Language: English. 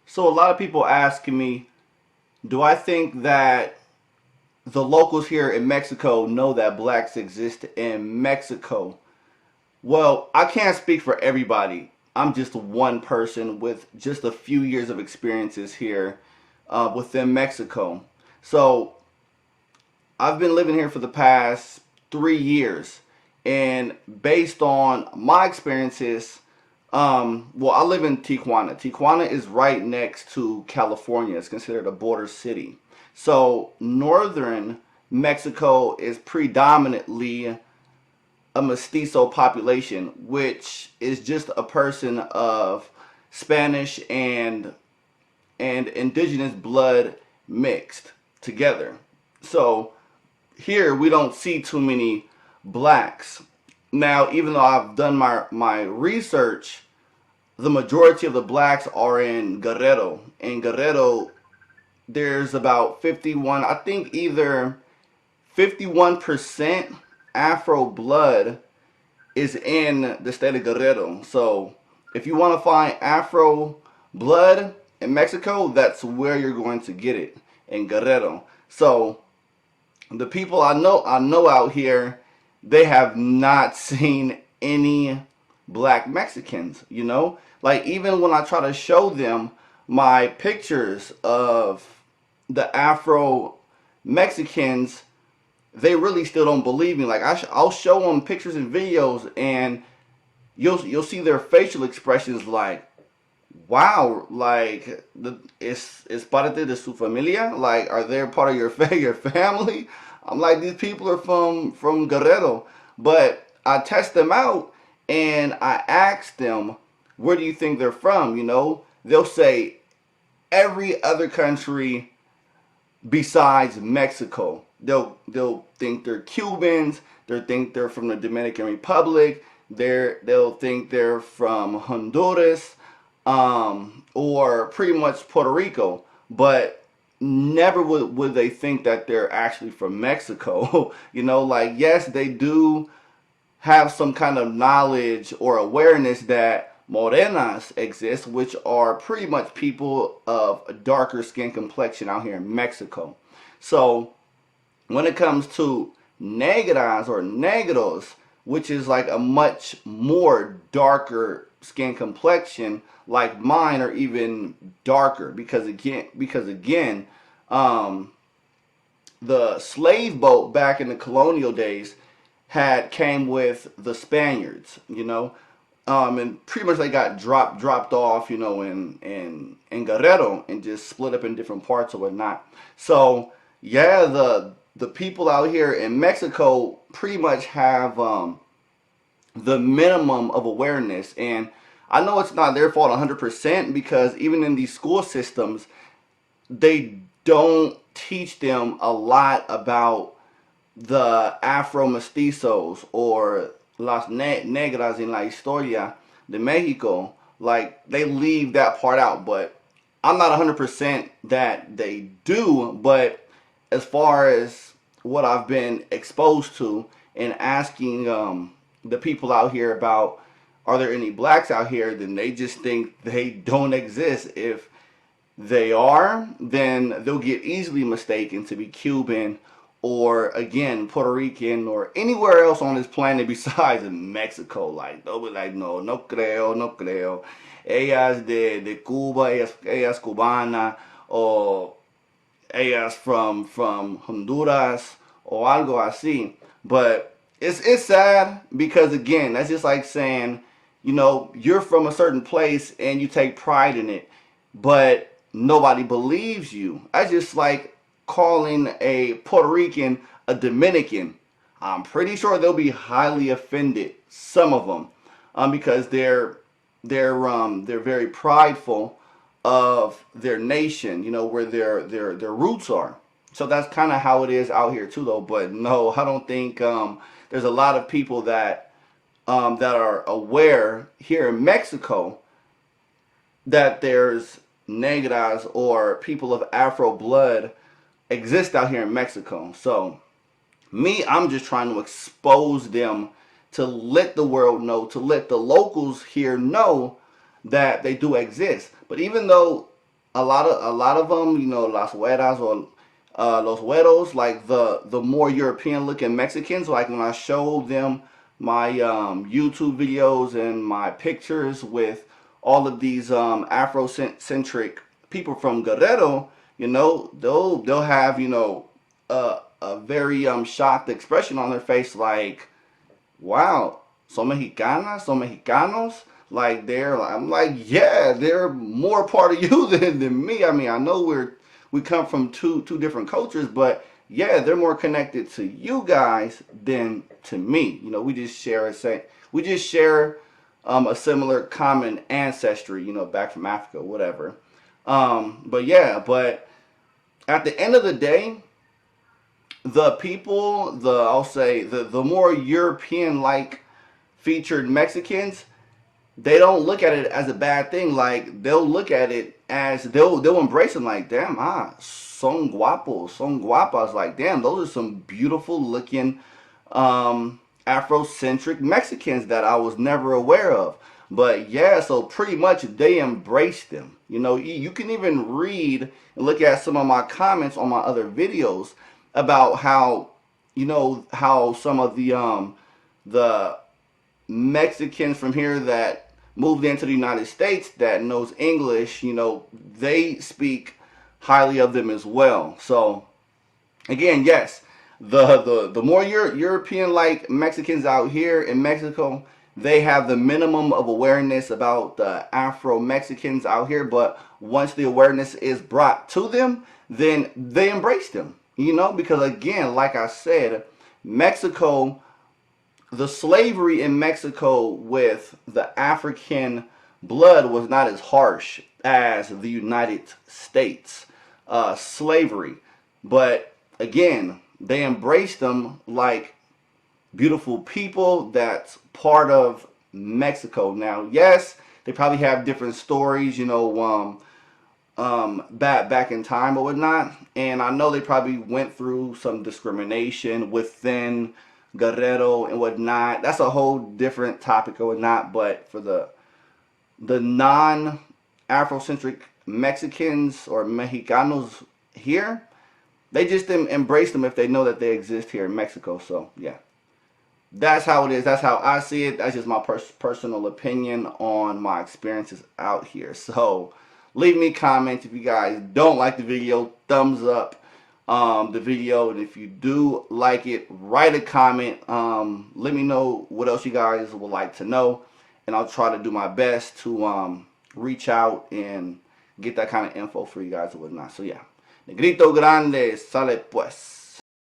So a lot of people asking me, do I think that the locals here in Mexico know that blacks exist in Mexico? Well, I can't speak for everybody. I'm just one person with just a few years of experiences here within Mexico. So I've been living here for the past 3 years, and based on my experiences, well, I live in Tijuana. Tijuana is right next to California. It's considered a border city. So northern Mexico is predominantly a mestizo population, which is just a person of Spanish and indigenous blood mixed together. So here we don't see too many blacks. Now, even though I've done my research, the majority of the blacks are in Guerrero. In Guerrero, there's about 51, I think either 51% Afro blood is in the state of Guerrero. So if you want to find Afro blood in Mexico, that's where you're going to get it, in Guerrero. So the people I know out here, they have not seen any black Mexicans, Like even when I try to show them my pictures of the Afro Mexicans, they really still don't believe me. Like I'll show them pictures and videos, and you'll see their facial expressions like, wow, like it's parte de su familia. Like, are they part of your family? I'm like, these people are from Guerrero, but I test them out and I ask them, where do you think they're from? They'll say every other country besides Mexico. They'll think they're Cubans. They'll think they're from the Dominican Republic. They'll think they're from Honduras, or pretty much Puerto Rico. But never would they think that they're actually from Mexico. Like, yes, they do have some kind of knowledge or awareness that morenas exist, which are pretty much people of a darker skin complexion out here in Mexico. So when it comes to negras or negros, which is like a much more darker skin complexion, like mine, or even darker, because again, um, the slave boat back in the colonial days had came with the Spaniards, and pretty much they got dropped off, in Guerrero, and just split up in different parts or whatnot. So yeah, the people out here in Mexico pretty much have the minimum of awareness, and I know it's not their fault 100%, because even in these school systems, they don't teach them a lot about the Afro mestizos or las negras en la historia de Mexico. Like, they leave that part out, but I'm not 100% that they do. But as far as what I've been exposed to, and asking the people out here about, are there any blacks out here, then they just think they don't exist. If they are, then they'll get easily mistaken to be Cuban, or again Puerto Rican, or anywhere else on this planet besides in Mexico. Like, they'll be like, no, no creo, no creo. Ella es de Cuba, ella es cubana, or ella es from Honduras, or algo así. But it's sad, because again, that's just like saying, you're from a certain place and you take pride in it, but nobody believes you. That's just like calling a Puerto Rican a Dominican. I'm pretty sure they'll be highly offended, some of them, because they're very prideful of their nation, where their roots are. So that's kind of how it is out here too, though. But no, I don't think there's a lot of people that are aware here in Mexico that there's negras or people of Afro blood exist out here in Mexico. So me, I'm just trying to expose them, to let the world know, to let the locals here know that they do exist. But even though a lot of them, las güeras or los güeros, like the more European looking Mexicans, like when I show them my YouTube videos and my pictures with all of these Afrocentric people from Guerrero, they'll have a very shocked expression on their face, like, wow, son mexicanas, son mexicanos. Like I'm like, yeah, they're more part of you than me. I mean, I know we come from two different cultures, but yeah, they're more connected to you guys than to me. We just share a similar common ancestry. Back from Africa, whatever. But yeah, but at the end of the day, the people, I'll say the more European like featured Mexicans, they don't look at it as a bad thing. Like they'll look at it as they'll embrace them. Like, damn, son guapos, son guapas. Like, damn, those are some beautiful looking Afrocentric Mexicans that I was never aware of. But yeah, so pretty much they embraced them. You can even read and look at some of my comments on my other videos about how some of the Mexicans from here that moved into the United States that knows English, they speak highly of them as well. So again, yes, the more European like Mexicans out here in Mexico, they have the minimum of awareness about the Afro Mexicans out here. But once the awareness is brought to them, then they embrace them. Because again, like I said, Mexico, the slavery in Mexico with the African blood was not as harsh as the United States slavery. But again, they embraced them like beautiful people that's part of Mexico. Now, yes, they probably have different stories, back in time or whatnot. And I know they probably went through some discrimination within Guerrero and whatnot. That's a whole different topic or whatnot. But for the non Afrocentric Mexicans or Mexicanos here, they just embrace them if they know that they exist here in Mexico. So yeah, that's how it is. That's how I see it. That's just my personal opinion on my experiences out here. So leave me comments if you guys don't like the video. Thumbs up the video, and if you do like it, write a comment. Let me know what else you guys would like to know, and I'll try to do my best to reach out and get that kind of info for you guys and whatnot. So yeah, Negrito Grande, sale pues.